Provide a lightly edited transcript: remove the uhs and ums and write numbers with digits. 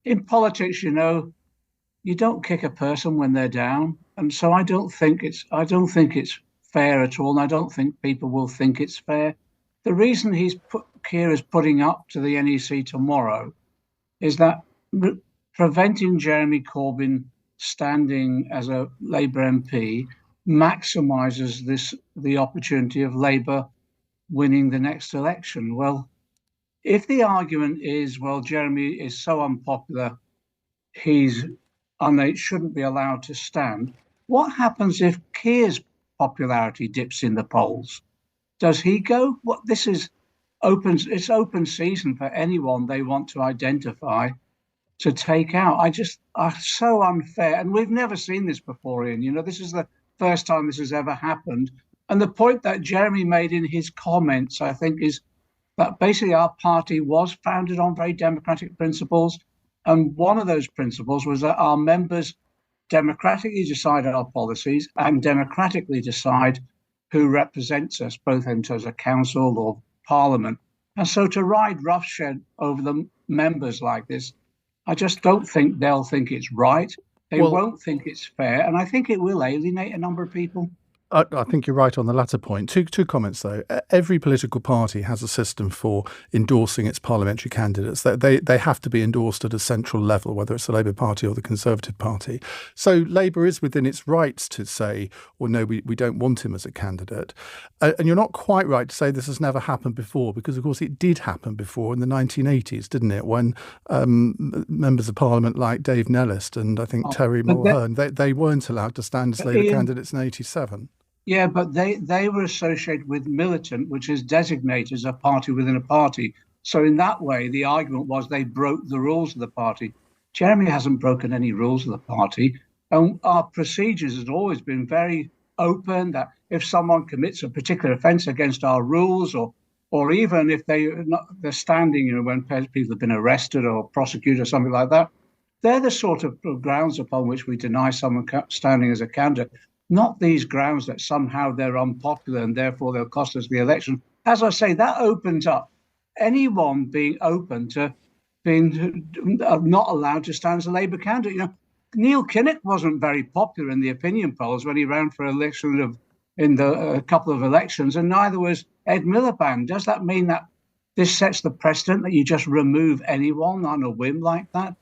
in politics, you don't kick a person when they're down, and so I don't think it's fair at all, and I don't think people will think it's fair. The reason Keir is putting up to the NEC tomorrow is that preventing Jeremy Corbyn standing as a Labour MP maximises the opportunity of Labour winning the next election. Well, if the argument is, well, Jeremy is so unpopular, he's shouldn't be allowed to stand. What happens if Keir's popularity dips in the polls? Does he go? What this is open. It's open season for anyone they want to identify to take out. I just are so unfair, and we've never seen this before. Ian, this is the first time this has ever happened. And the point that Jeremy made in his comments, I think, is that basically our party was founded on very democratic principles. And one of those principles was that our members democratically decide our policies and democratically decide who represents us, both in terms of council or parliament. And so to ride roughshod over the members like this, I just don't think they'll think it's right. They won't think it's fair. And I think it will alienate a number of people. I think you're right on the latter point. Two comments, though. Every political party has a system for endorsing its parliamentary candidates. They have to be endorsed at a central level, whether it's the Labour Party or the Conservative Party. So Labour is within its rights to say, well, no, we don't want him as a candidate. And you're not quite right to say this has never happened before, because, of course, it did happen before in the 1980s, didn't it? When members of Parliament like Dave Nellist and I think Terry Mulhern, they weren't allowed to stand as Labour candidates in 87. Yeah, but they were associated with Militant, which is designated as a party within a party. So in that way, the argument was they broke the rules of the party. Jeremy hasn't broken any rules of the party. And our procedures has always been very open, that if someone commits a particular offence against our rules, or even if they're standing, when people have been arrested or prosecuted or something like that, they're the sort of grounds upon which we deny someone standing as a candidate. Not these grounds that somehow they're unpopular and therefore they'll cost us the election. As I say, that opens up anyone being open to being not allowed to stand as a Labour candidate. Neil Kinnock wasn't very popular in the opinion polls when he ran for election in a couple of elections, and neither was Ed Miliband. Does that mean that this sets the precedent that you just remove anyone on a whim like that?